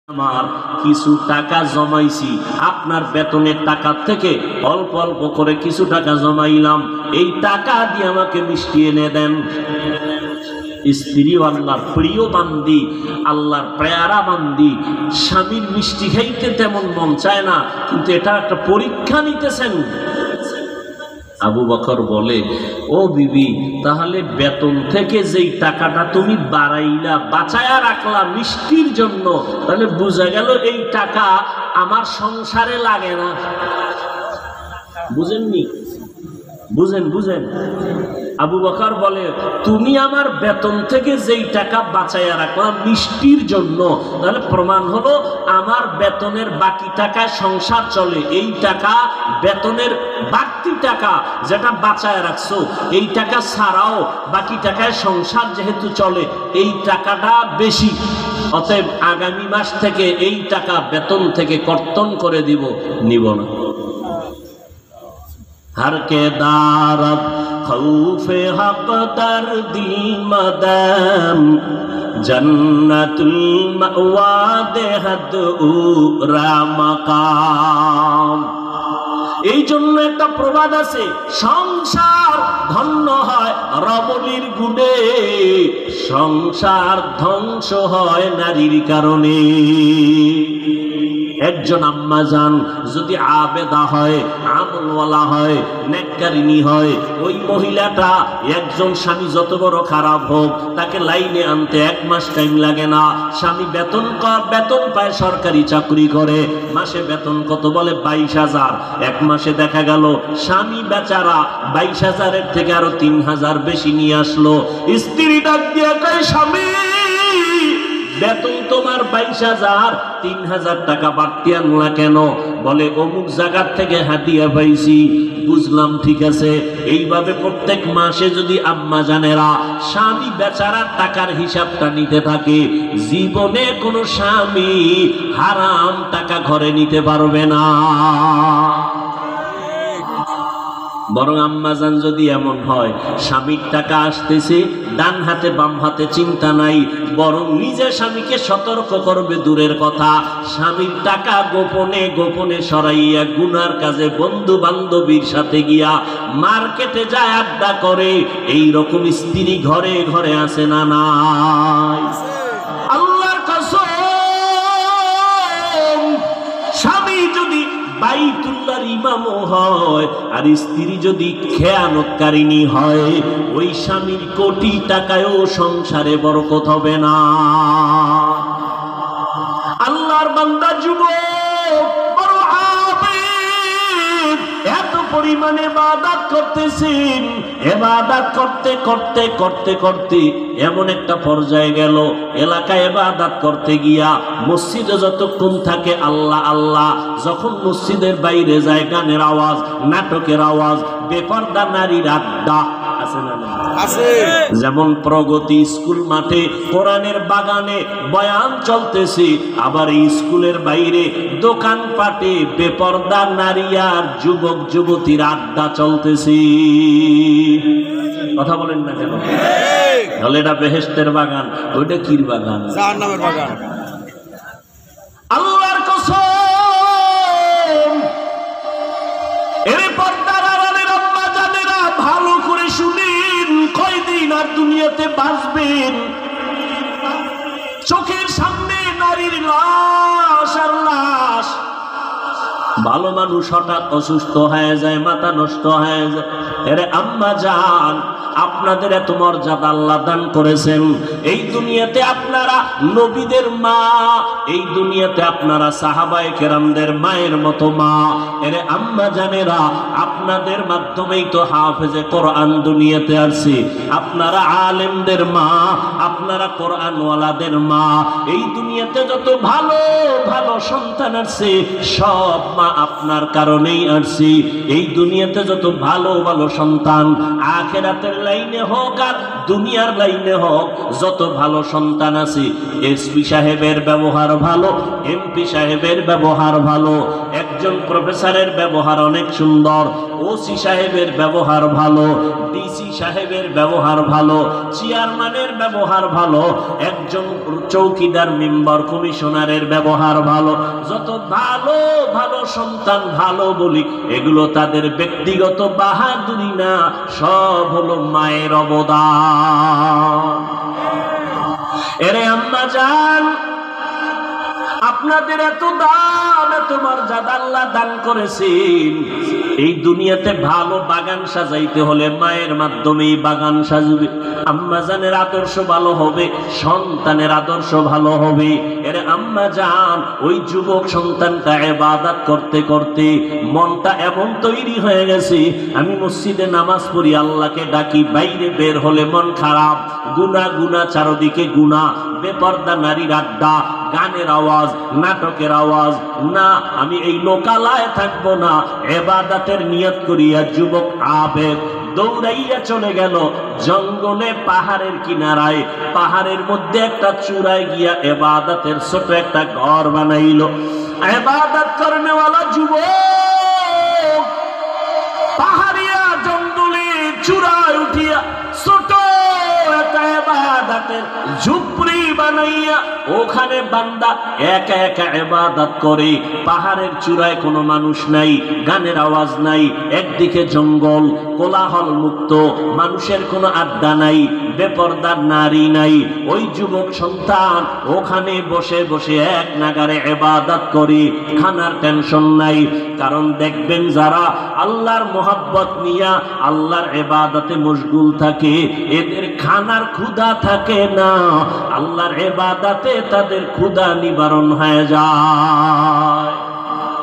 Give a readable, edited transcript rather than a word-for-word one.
আমার কিছু টাকা জমাইছি, আপনার বেতনের টাকা থেকে অল্প অল্প করে কিছু টাকা জমাইলাম, এই টাকা দিয়ে আমাকে মিষ্টি এনে দেন। স্ত্রীও আল্লাহর প্রিয় বান্দি, আল্লাহর প্যারা বান্দি, স্বামীর মিষ্টি খাইতে তেমন মন চায় না, কিন্তু এটা একটা পরীক্ষা নিতেছেন। আবু বকর বলে, ও বিবি, তাহলে বেতন থেকে যেই টাকাটা তুমি বাড়াইলা, বাঁচায়া রাখলা মিষ্টির জন্য, তাহলে বোঝা গেল এই টাকা আমার সংসারে লাগে না। বুঝেননি? বুঝেন। আবু বকর বলে, তুমি আমার বেতন থেকে যেই টাকা বাঁচাইয়া রাখলাম মিষ্টির জন্য, তাহলে প্রমাণ হলো আমার বেতনের বাকি টাকায় সংসার চলে। এই টাকা বেতনের বাড়তি টাকা যেটা বাঁচায় রাখছো, এই টাকা ছাড়াও বাকি টাকায় সংসার যেহেতু চলে, এই টাকাটা বেশি, অতএব আগামী মাস থেকে এই টাকা বেতন থেকে কর্তন করে দিব, নিব না। हर के दारब खौफे हक दर दिल मदम जन्नतुल मअवा देहद उरा मकाम। এই জন্য একটা প্রবাদ আছে, সংসার ধন্য হয় রমণীর গুণে, সংসার ধ্বংস হয় নারীর কারণে। একজন আম্মা জান যদি আবেদা হয়, আমলওয়ালা হয়, নেককারিনী হয়, ওই মহিলাটা একজন স্বামী যত বড় খারাপ হোক, তাকে লাইনে আনতে 1 মাস টাইম লাগে না। স্বামী বেতন পায়, সরকারি চাকরি করে, মাসে বেতন কত বলে 22,000। 1 মাসে দেখা গেল স্বামী বেচারা 22,000-এর থেকে আরো 3,000 বেশি নিয়ে আসলো। স্ত্রী ডাক দিয়ে কয়, স্বামী বেতন তোমার 22,000, 3,000 টাকা বাড়তি আনলা কেন? বলে, অমুক জায়গার থেকে হাদিয়া পাইছি। বুঝলাম, ঠিক আছে। এইভাবে প্রত্যেক মাসে যদি আম্মা জানেরা স্বামী বেচারার টাকার হিসাবটা নিতে থাকে, জীবনে কোনো স্বামী হারাম টাকা ঘরে নিতে পারবে না। বরং আম্মাজান যদি এমন হয়, স্বামীর টাকা আসতেছে ডান হাতে বাম হাতে চিন্তা নাই, বরং নিজে স্বামীকে সতর্ক করবে, দূরের কথা স্বামীর টাকা গোপনে গোপনে সরাইয়া গুনার কাজে বন্ধু বান্ধবীর সাথে গিয়া মার্কেটে যায় আড্ডা করে, এই রকম স্ত্রী ঘরে ঘরে আছে না নাই? আল্লাহর কসম, স্বামী যদি বাইতুল্লাহর ইমামও হয় আর স্ত্রী যদি খেয়ানতকারিনী হয়, ওই স্বামীর কোটি টাকায়ও সংসারে বরকত হবে না। আল্লাহর বান্দা যুবক বড় আবেদ, এত পরিমাণে ইবাদত করতেছেন, ইবাদত করতে করতে করতে করতে এমন একটা পর্যায়ে গেল, এলাকায় ইবাদত করতে গিয়া মসজিদে যতক্ষণ থাকে আল্লাহ আল্লাহ, যখন মসজিদের বাইরে যায় গানের আওয়াজ, নাটকের আওয়াজ, বেপরদা নারীর আড্ডা আছে না? আছে। যেমন প্রগতি স্কুল মাঠে কোরআনের বাগানে বয়ান চলতেছে, আবার এই স্কুলের বাইরে দোকানপাটে বেপরদা নারী আর যুবক যুবতীর আড্ডা চলতেছে। কথা বলেন না কেন? তাহলে এটা বেহেশতের বাগান, ওইটা কির বাগান? জাহান্নামের বাগান। আল্লাহর কসম, এরে পর্দার আড়ালের আম্মা জানেরা, ভালো করে শুনেন, কয়দিন আর দুনিয়াতে বাঁচবেন? চোখের সামনে নারীর লাশ আর লাশ। ভালো মানুষ হঠাৎ অসুস্থ হয়ে যায়, মাথা নষ্ট হয়ে যায়। এরে আম্মা জান, আপনাদের এত মর্যাদা আল্লাহ দান করেছেন, এই দুনিয়াতে আপনারা নবীদের মা, এই দুনিয়াতে আপনারা সাহাবায়ে কেরামদের মায়ের মতো মা। এরে আম্মা জানেরা, আপনাদের মাধ্যমেই তো হাফেজে কোরআন দুনিয়াতে আসছে, আপনারা আলেমদের মা, আপনারা কোরআনওয়ালাদের মা। এই দুনিয়াতে যত ভালো ভালো সন্তান আসছে, সব মা আপনার কারণেই আসছে। এই দুনিয়াতে যত ভালো ভালো সন্তান, আখিরাতের লাইনে হোক আর দুনিয়ার লাইনে হোক, যত ভালো সন্তান আছে, এসপি সাহেবের ব্যবহার ভালো, এমপি সাহেবের ব্যবহার ভালো, একজন প্রফেসরের ব্যবহার অনেক সুন্দর, ওসি সাহেবের ব্যবহার ভালো, ডিসি সাহেবের ব্যবহার ভালো, চেয়ারম্যানের ব্যবহার ভালো, একজন চৌকিদার মেম্বার কমিশনারের ব্যবহার ভালো, যত ভালো ভালো সন্তান ভালো বলি, এগুলো তাদের ব্যক্তিগত বাহাদুরি না, সব হলো মায়ের অবদান। এরে আম্মা জান, আপনাদের এত দাম, এত মর্যাদা আল্লাহ দান করেছেন। এই দুনিয়াতে ভালো বাগান সাজাইতে হলে মায়ের মাধ্যমেই বাগান সাজবে। আম্মা জানের আদর্শ ভালো হবে, সন্তানের আদর্শ ভালো হবে। এর আম্মা জান, ওই যুবক সন্তানটা ইবাদত করতে করতে মনটা এমন তৈরি হয়ে গেছে, আমি মসজিদে নামাজ পড়ি, আল্লাহকে ডাকি, বাইরে বের হলে মন খারাপ, গুনাহ গুনাহ, চারদিকে গুনাহ, বেপর্দা নারীর আড্ডা, গানের আওয়াজ, নাটকের আওয়াজ, না আমি এই লোকালয়ে থাকবো না। ইবাদতের নিয়ত করিয়া যুবক আবেগ দৌড়াইয়া চলে গেল জঙ্গলে, পাহাড়ের কিনারায়, পাহাড়ের মধ্যে একটা চূড়ায় গিয়া ইবাদতের ছোট একটা ঘর বানাইল। ইবাদত করনেওয়ালা যুবক পাহাড়িয়া জঙ্গলে চূড়ায় উঠিয়া ছোট একটা ইবাদতের ঝুপড়ি বানাইয়া ওখানে বান্দা একা একা ইবাদত করে। পাহাড়ের চূড়ায় কোনো মানুষ নাই, গানের আওয়াজ নাই, একদিকে জঙ্গল, কোলাহল মুক্ত, মানুষের কোনো আড্ডা নাই, বেপরদার নারী নাই। ওই যুবক সন্তান ওখানে বসে বসে এক নাগারে ইবাদত করে, খানার টেনশন নাই। কারণ দেখবেন যারা আল্লাহর মোহাব্বত নিয়া আল্লাহর ইবাদতে মশগুল থাকে, এদের খানার ক্ষুধা থাকে না, আল্লাহর ইবাদতে তাদের ক্ষুধা নিবারণ হয়ে যায়।